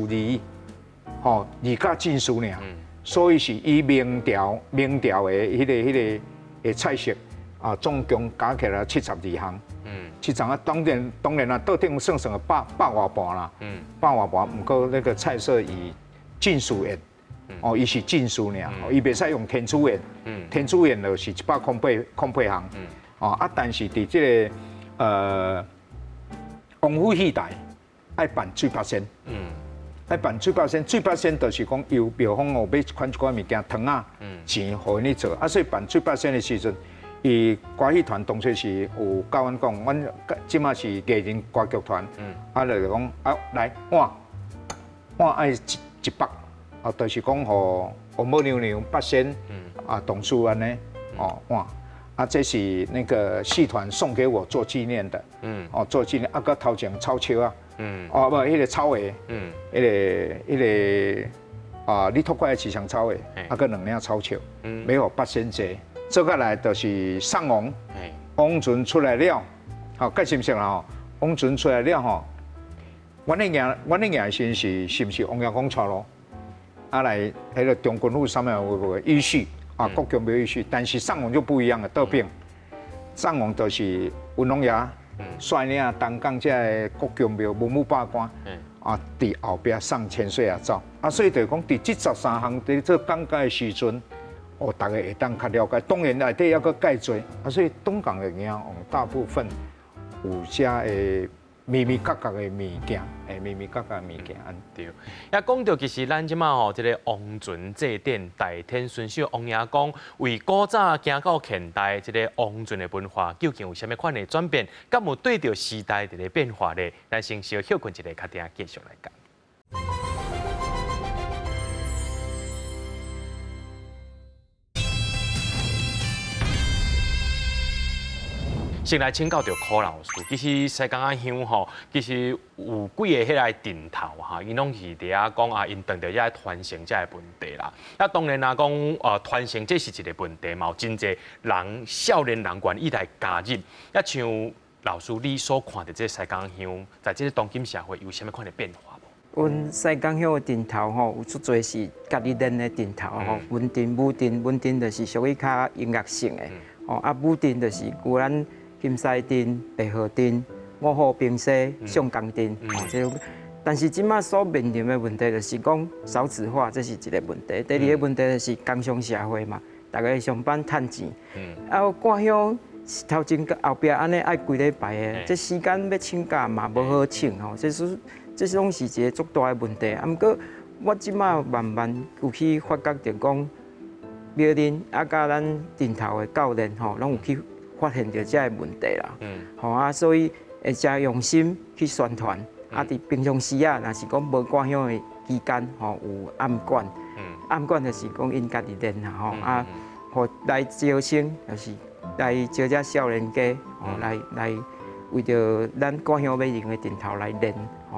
二甲进士尔，所以是以明朝的迄个菜色。总共加起来72项，72当然啦，桌顶算百外盘啦，百外盘。不过那个菜色以进士宴，伊是进士尔，伊袂使用天主宴，天主宴就是108项，但是伫这个王府戏台爱办水八仙，爱办水八仙，水八仙就是讲由庙方要款一寡物件汤啊钱，互因去做，所以办水八仙的时阵。伊歌戏团当初是有教阮讲，阮即马是艺人歌剧团，就是讲来碗爱100，就是讲互红毛牛牛八仙，董事安呢，哇，这是那个戏团送给我做纪念的，做纪念，个头前草球啊，不，迄个草鞋，迄个你托过来市场草鞋，个2领草球，没有八仙节，接下来就是上王，王船出来了，好，介绍啦吼，王船出来了吼。阮那赢先是不是王爷公带咯？来迄个中军府上面有依序国强庙依序，但是上王就不一样了，倒变。上王就是文龙爷率领东港这国强庙文武百官伫后边送千岁走，所以就讲伫这13项伫做讲解的时阵，大家会当较了解。当然内底还阁介侪，所以东港的银行大部分有遮的。咪咪角角的物件，咪咪角角的物件，对。也讲到其实咱即马吼，这个王船祭典，大天顺守王爷公为古早行到现代，这个王船的文化究竟有啥物款的转变？敢有对着时代的变化呢？咱先小休困一下，较定继续来讲。先来请教到柯老师，其实西港仔乡吼，其实有几个迄个顶头哈，因拢是伫遐讲因碰到遐传承这个问题啦。当然讲传承这是一个问题嘛，有真侪人少年人愿意来加入。像老师你所看到这西港仔乡，在这个当今社会有啥物款的变化无？阮西港乡的顶头吼，有足侪是家己练的顶头吼，文定、武定、文定就是属于较音乐性的，武定就是有咱。金狮镇、白河镇、五虎平西、上港镇，但是即马所面临的问题就是讲少子化，这是一个问题。第二个问题就是工商社会嘛，大家上班趁钱，赶乡头前后壁安尼爱规礼拜的，这时间要请假嘛无好请吼，这拢是一个足大的问题。毋过我即马慢慢有去发觉着讲，庙林甲咱顶头的教练吼，拢有去。发现到这个问题啦，所以会真用心去宣传。伫平常时若是讲无赶乡的期间，有暗管，暗管就是讲因家己练啦，互来招生，就是来招遮少年家，来为着咱赶乡要用的顶头来练，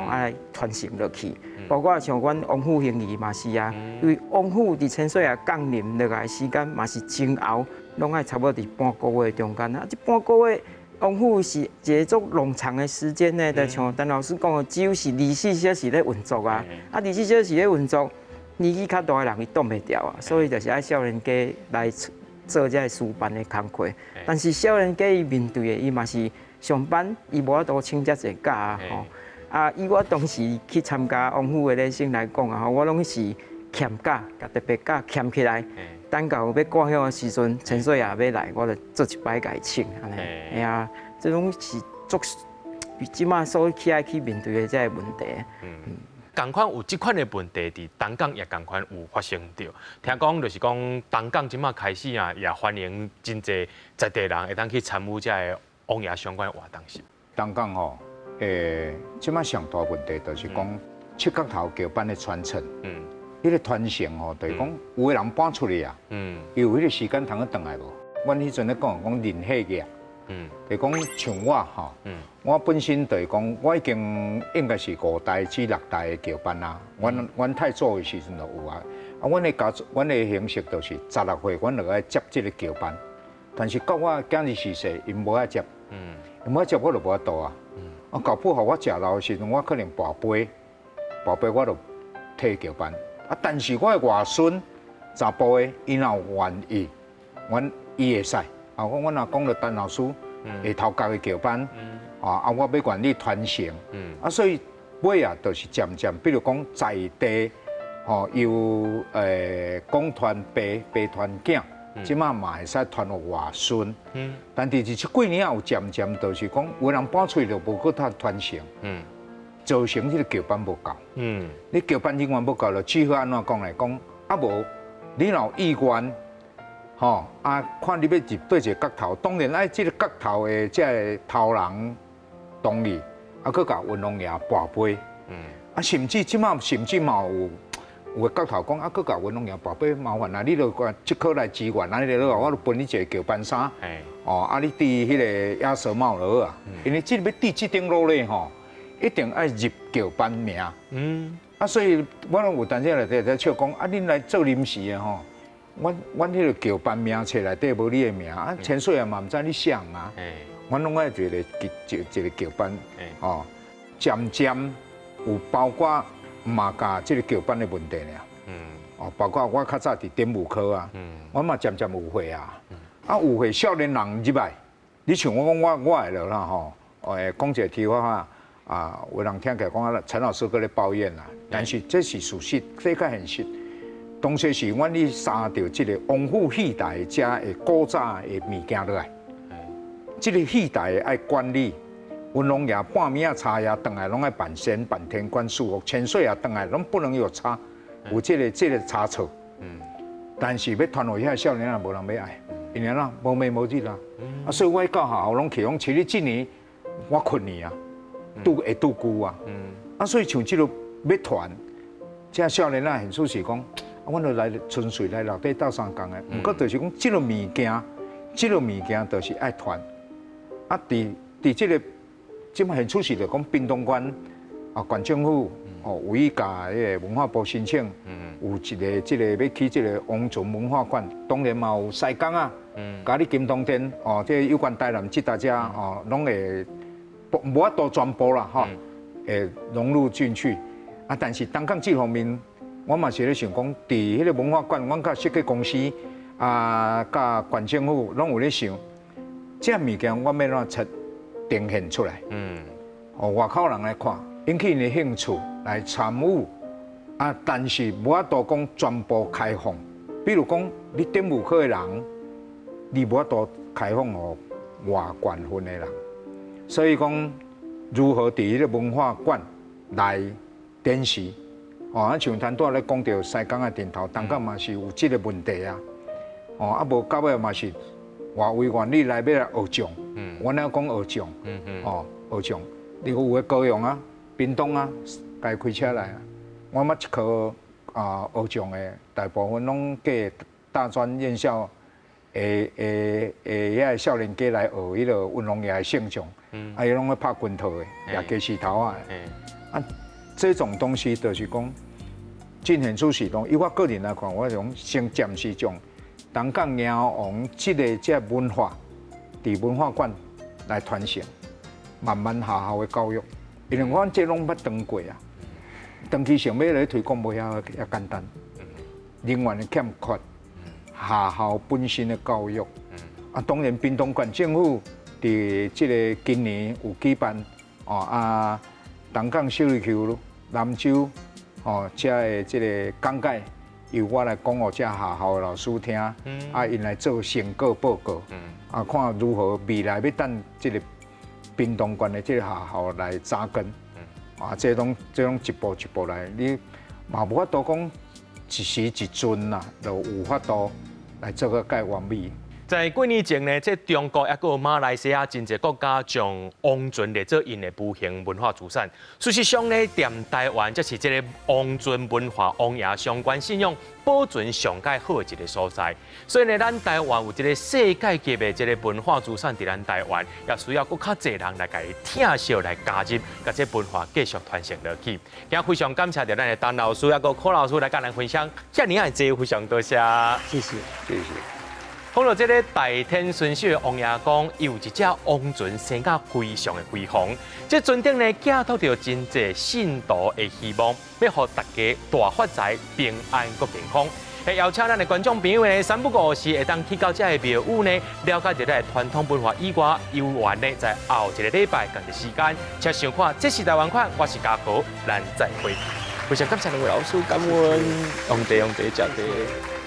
来传承落去。包括像阮王府行仪嘛是啊，因为王府伫千岁降临落来时间嘛是前后。拢爱差不多伫半个月中间这半个月，王府是一个足冗长的时间呢。就像陈老师讲的，只有是24小时咧运作24小时咧运作，年纪较大的人伊挡袂掉所以就是爱少年家来做这事办的工课。但是少年家伊面对的，伊嘛是上班，伊无法度请遮济假以我当时去参加王府的礼生来讲我拢是欠假，甲特别假欠起来。等到要赶乡的时阵，千岁爷要来，我就做一摆甲伊请安尼。这种是足即马所起来去面对的这个问题。同款有即款的问题，伫东港也同款有发生着。听讲就是讲东港即马开始也欢迎真侪在地人会当去参与这个王爷相关的活动是。东港吼，即马上大问题就是讲七角头桥班的传承。迄个传承吼，就是讲有个人搬出去伊有迄个时间通去转来无？阮迄阵咧讲人血业，就是讲像我吼，我本身就是讲，我已经应该是5代至6代的桥班啦。阮太祖的时阵就有阮的家族，阮的形式就是16岁，阮就爱接这个桥班。但是到我今日逝世，因无爱接，因无爱接我就无法度搞不好我食老的时阵，我可能跋杯我就退桥班。但是我的外孙查甫的，伊若有愿意，伊会使。阮若讲到陈老师下头家的桥班，我要愿意传承。所以尾就是渐渐，比如讲在地，由公传爸传囝，即马嘛会使传予外孙。但是这几年有渐渐，就是讲有人搬出去就无搁他传承。造成这个桥班无够，你桥班人员无够了，只好安怎讲来讲，无你若有意愿，看你要入对一个角头，当然爱这个角头的这个头人同意，佮甲文龙爷跋杯，甚至即马甚至嘛有个教头讲啊，佮甲文龙爷宝贝麻烦啊，你著管即刻来支援，安尼就好，我著分你一个桥班衫。哦，啊，你戴迄个亚瑟帽就好啊，因为要戴这顶帽咧吼，一定爱入桥班名。啊，所以我拢有当时内底在笑讲，啊，恁来做临时的吼，阮迄个桥班名册内底无你的名，啊，潜水也嘛毋知你谁啊，阮拢爱一个桥班，哦，渐渐有包括嘛甲这个桥班的问题俩，哦，包括我较早伫点武科啊，我嘛渐渐有会啊。啊，有会少年人入来，你像我讲我会了啦吼，讲一个题外话啊，有人听起来讲啊，陈老师搁咧抱怨啦，但是这是事实，这个现实。当时是阮咧杀到这个王府戏台遮的古早的物件落来，这个戏台爱管理，文龙爷半暝啊茶呀，回来拢爱办仙办天管事务，千岁啊回来拢不能有差，有这个差错。但是要传落遐少年人无人要爱。因为啦，无暝无日啦，啊，所以我到学校拢去讲，其实今年我困年啊，会拄久啊，啊，所以像这个要团，这少年啊，现属是讲，啊，阮就来纯粹来内底斗相共的，不过就是讲，这个物件就是爱团，啊，伫这个，即摆现处是就讲滨东县啊，县政府哦，有伊甲迄个文化部申请，有一个这个要起这个王泉文化馆，当然嘛有西港啊。甲你金东店哦，这有关台南这大家哦，拢会无法度全部啦吼，会融入进去。啊，但是东港这方面，我嘛是咧想讲，伫迄个文化馆，阮甲设计公司啊，甲县政府拢有咧想，这物件我要怎出呈现出来？哦，外口人来看，引起因的兴趣来参与。啊，但是无法度讲全部开放。比如讲，你点武科的人。你无法度开放予外县份的人，所以讲如何伫迄个文化馆来展示，哦，啊像咱拄仔咧讲到西港的顶头，东港嘛是有即个问题啊，哦，啊无到尾嘛是外围愿意来要来学将，阮要讲学将，哦，学将，你有个高雄啊、屏东啊，该开车来啊，我捌一科学将的，大部分拢嫁大专院校。遐少年家来学迄个文龙爷的性将，啊，伊拢咧拍拳套的，也加石头啊，啊，这种东西就是讲，进现出是讲，以我个人来看，我讲先暂时将东港迎王这文化，伫文化馆来传承，慢慢下校的教育，因为我这拢捌当过啊，长期上要来推广无遐简单，人员的欠缺。下校本身的教育，啊，当然屏东县政府伫即个今年有举办，哦啊，东港小琉球、南州，哦，遮的即个讲解，由我来讲互遮下校的老师听，啊，因来做成果报告，啊，看如何未来要等即个屏东县的即个下校来扎根，啊，这种一步一步来，你嘛无法度讲一时一阵啦，就有法度。来做个介完美。在几年前呢，即中国也有马来西亚真侪国家将王船列做因的无形文化资产。事实上呢，踮台湾则是即个王船文化、王爷相关信仰保存上界好的一个所在。所以呢，咱台湾有一个世界级的这个文化资产伫咱台湾，也需要更较侪人来甲伊听惜来加入，甲这文化继续传承落去。今日非常感谢着咱的陈老师，也个柯老师来甲咱分享，遮尔啊侪非常多谢。谢谢，谢谢。讲到这个大天顺秀的王爷公，有一只王船生甲非常的辉煌。这船顶呢，寄托着真侪信徒的希望，要互大家大发财、平安佮健康。会邀请咱的观众朋友呢，三不五时会当去到这个庙宇呢，了解一下传统文化以外，有缘呢，在后一个礼拜同一时间，请收看《这是台湾款》，我是嘉豪，咱再会。非常感谢两位老师，感恩用地用地食地。